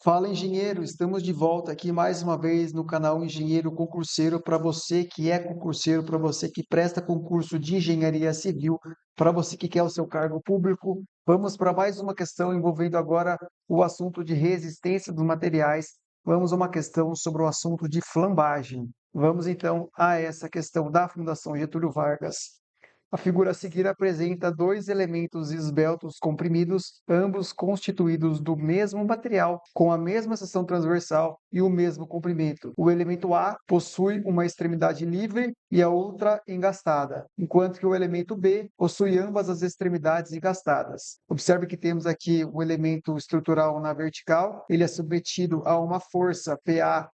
Fala, engenheiro! Estamos de volta aqui mais uma vez no canal Engenheiro Concurseiro para você que é concurseiro, para você que presta concurso de engenharia civil, para você que quer o seu cargo público. Vamos para mais uma questão envolvendo agora o assunto de resistência dos materiais. Vamos a uma questão sobre o assunto de flambagem. Vamos então a essa questão da Fundação Getúlio Vargas. A figura a seguir apresenta dois elementos esbeltos comprimidos, ambos constituídos do mesmo material, com a mesma seção transversal e o mesmo comprimento. O elemento A possui uma extremidade livre e a outra engastada, enquanto que o elemento B possui ambas as extremidades engastadas. Observe que temos aqui o elemento estrutural na vertical, ele é submetido a uma força PA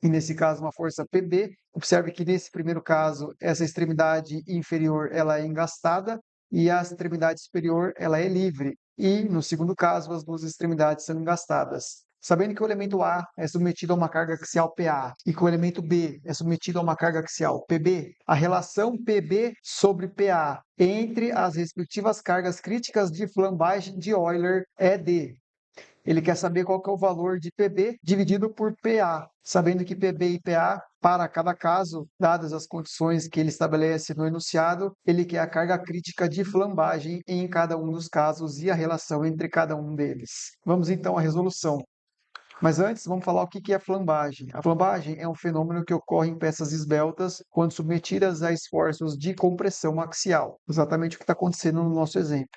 e nesse caso uma força PB. Observe que nesse primeiro caso, essa extremidade inferior ela é engastada e a extremidade superior ela é livre. E no segundo caso, as duas extremidades são engastadas. Sabendo que o elemento A é submetido a uma carga axial PA e que o elemento B é submetido a uma carga axial PB, a relação PB sobre PA entre as respectivas cargas críticas de flambagem de Euler é D. Ele quer saber qual que é o valor de PB dividido por PA, sabendo que PB e PA, para cada caso, dadas as condições que ele estabelece no enunciado, ele quer a carga crítica de flambagem em cada um dos casos e a relação entre cada um deles. Vamos então à resolução. Mas antes, vamos falar o que é flambagem. A flambagem é um fenômeno que ocorre em peças esbeltas quando submetidas a esforços de compressão axial. Exatamente o que está acontecendo no nosso exemplo.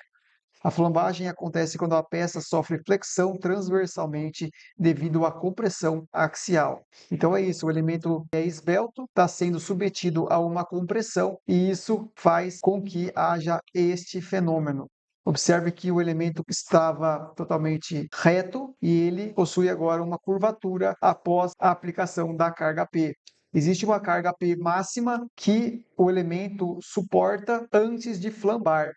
A flambagem acontece quando a peça sofre flexão transversalmente devido à compressão axial. Então é isso, o elemento é esbelto, está sendo submetido a uma compressão e isso faz com que haja este fenômeno. Observe que o elemento estava totalmente reto e ele possui agora uma curvatura após a aplicação da carga P. Existe uma carga P máxima que o elemento suporta antes de flambar.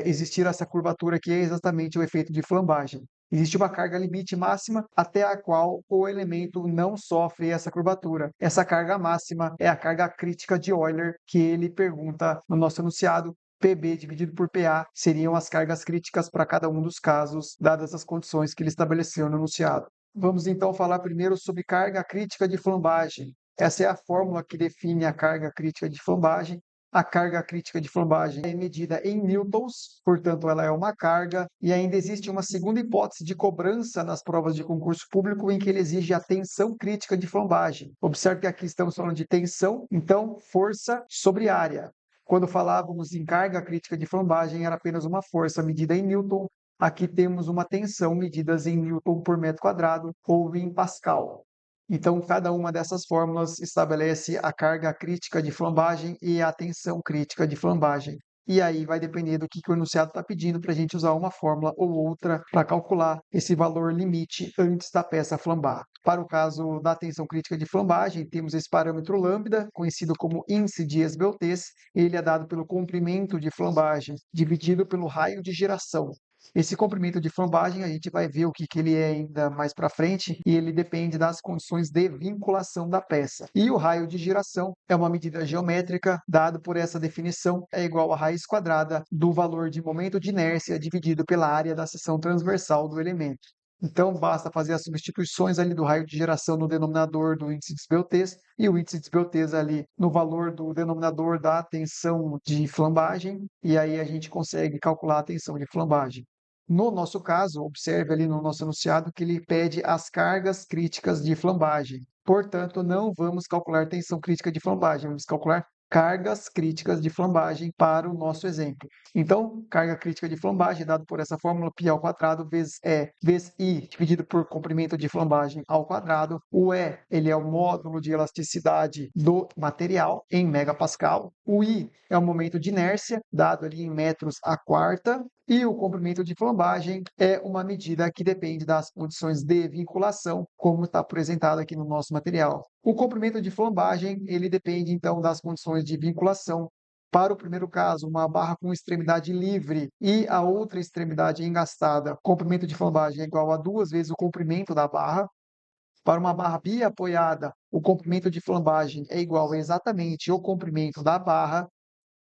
Existir essa curvatura que é exatamente o efeito de flambagem. Existe uma carga limite máxima até a qual o elemento não sofre essa curvatura. Essa carga máxima é a carga crítica de Euler, que ele pergunta no nosso enunciado. PB dividido por PA seriam as cargas críticas para cada um dos casos, dadas as condições que ele estabeleceu no enunciado. Vamos então falar primeiro sobre carga crítica de flambagem. Essa é a fórmula que define a carga crítica de flambagem. A carga crítica de flambagem é medida em newtons, portanto, ela é uma carga, e ainda existe uma segunda hipótese de cobrança nas provas de concurso público em que ele exige a tensão crítica de flambagem. Observe que aqui estamos falando de tensão, então força sobre área. Quando falávamos em carga crítica de flambagem, era apenas uma força medida em newton. Aqui temos uma tensão medida em newton por metro quadrado ou em pascal. Então, cada uma dessas fórmulas estabelece a carga crítica de flambagem e a tensão crítica de flambagem. E aí vai depender do que o enunciado está pedindo para a gente usar uma fórmula ou outra para calcular esse valor limite antes da peça flambar. Para o caso da tensão crítica de flambagem, temos esse parâmetro lambda, conhecido como índice de esbeltez. Ele é dado pelo comprimento de flambagem dividido pelo raio de giração. Esse comprimento de flambagem, a gente vai ver o que ele é ainda mais para frente, e ele depende das condições de vinculação da peça. E o raio de giração é uma medida geométrica, dado por essa definição, é igual a raiz quadrada do valor de momento de inércia dividido pela área da seção transversal do elemento. Então, basta fazer as substituições ali do raio de geração no denominador do índice de esbeltez e o índice de esbeltez ali no valor do denominador da tensão de flambagem, e aí a gente consegue calcular a tensão de flambagem. No nosso caso, observe ali no nosso enunciado que ele pede as cargas críticas de flambagem. Portanto, não vamos calcular tensão crítica de flambagem, vamos calcular cargas críticas de flambagem para o nosso exemplo. Então, carga crítica de flambagem, dado por essa fórmula π ao quadrado vezes E, vezes I, dividido por comprimento de flambagem ao quadrado. O E, ele é o módulo de elasticidade do material em megapascal. O I é o momento de inércia, dado ali em metros a quarta. E o comprimento de flambagem é uma medida que depende das condições de vinculação, como está apresentado aqui no nosso material. O comprimento de flambagem, ele depende, então, das condições de vinculação. Para o primeiro caso, uma barra com extremidade livre e a outra extremidade engastada, o comprimento de flambagem é igual a 2 vezes o comprimento da barra. Para uma barra biapoiada, o comprimento de flambagem é igual a exatamente o comprimento da barra.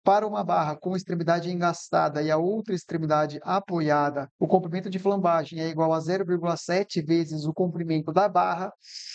Para uma barra com extremidade engastada e a outra extremidade apoiada, o comprimento de flambagem é igual a 0,7 vezes o comprimento da barra,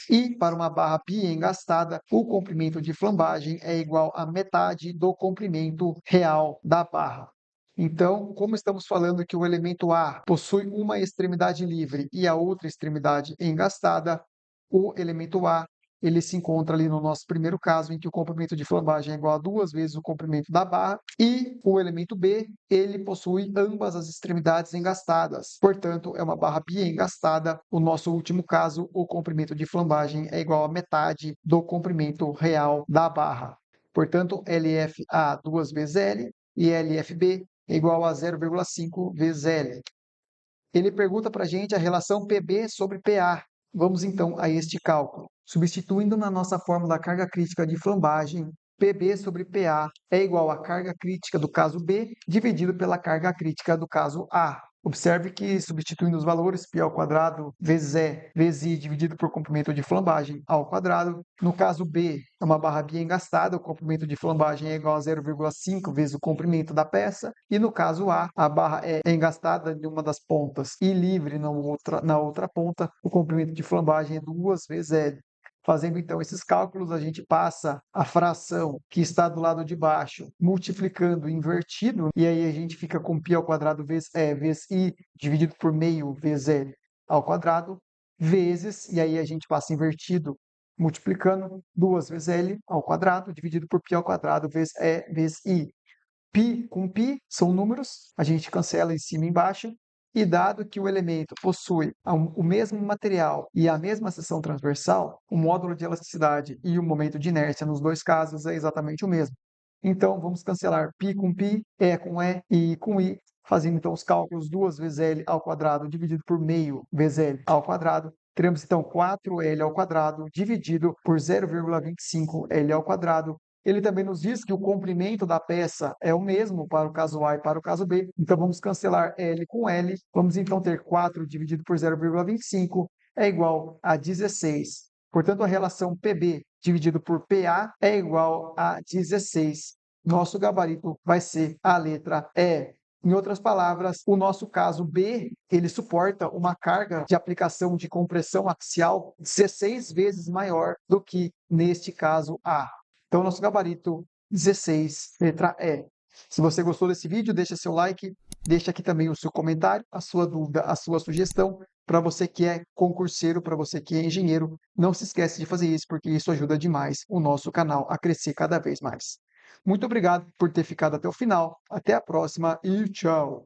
e para uma barra biengastada, o comprimento de flambagem é igual a metade do comprimento real da barra. Então, como estamos falando que o elemento A possui uma extremidade livre e a outra extremidade engastada, o elemento A ele se encontra ali no nosso primeiro caso, em que o comprimento de flambagem é igual a 2 vezes o comprimento da barra, e o elemento B, ele possui ambas as extremidades engastadas. Portanto, é uma barra biengastada. O nosso último caso, o comprimento de flambagem é igual a metade do comprimento real da barra. Portanto, LFA 2 vezes L e LFB é igual a 0,5 vezes L. Ele pergunta para a gente a relação PB sobre PA. Vamos então a este cálculo. Substituindo na nossa fórmula a carga crítica de flambagem, PB sobre PA é igual à carga crítica do caso B dividido pela carga crítica do caso A. Observe que, substituindo os valores, π ao quadrado vezes E vezes I dividido por comprimento de flambagem ao quadrado. No caso B, é uma barra biengastada, o comprimento de flambagem é igual a 0,5 vezes o comprimento da peça. E no caso a barra é engastada em uma das pontas e livre na outra ponta, o comprimento de flambagem é 2 vezes L. Fazendo então esses cálculos, a gente passa a fração que está do lado de baixo, multiplicando invertido, e aí a gente fica com π ao quadrado vezes E vezes I dividido por meio vezes L ao quadrado, vezes, e aí a gente passa invertido, multiplicando 2 vezes L ao quadrado dividido por π ao quadrado vezes E vezes I. Π com π são números, a gente cancela em cima e embaixo, e dado que o elemento possui o mesmo material e a mesma seção transversal, o módulo de elasticidade e o momento de inércia nos dois casos é exatamente o mesmo. Então, vamos cancelar π com π, E com E e I com I, fazendo então os cálculos 2 vezes L ao quadrado dividido por meio vezes L ao quadrado. Teremos então 4L ao quadrado dividido por 0,25 L ao quadrado. Ele também nos diz que o comprimento da peça é o mesmo para o caso A e para o caso B. Então, vamos cancelar L com L. Vamos então ter 4 dividido por 0,25 é igual a 16. Portanto, a relação PB dividido por PA é igual a 16. Nosso gabarito vai ser a letra E. Em outras palavras, o nosso caso B, ele suporta uma carga de aplicação de compressão axial 16 vezes maior do que neste caso A. Então, nosso gabarito 16, letra E. Se você gostou desse vídeo, deixa seu like, deixa aqui também o seu comentário, a sua dúvida, a sua sugestão. Para você que é concurseiro, para você que é engenheiro, não se esquece de fazer isso, porque isso ajuda demais o nosso canal a crescer cada vez mais. Muito obrigado por ter ficado até o final. Até a próxima e tchau!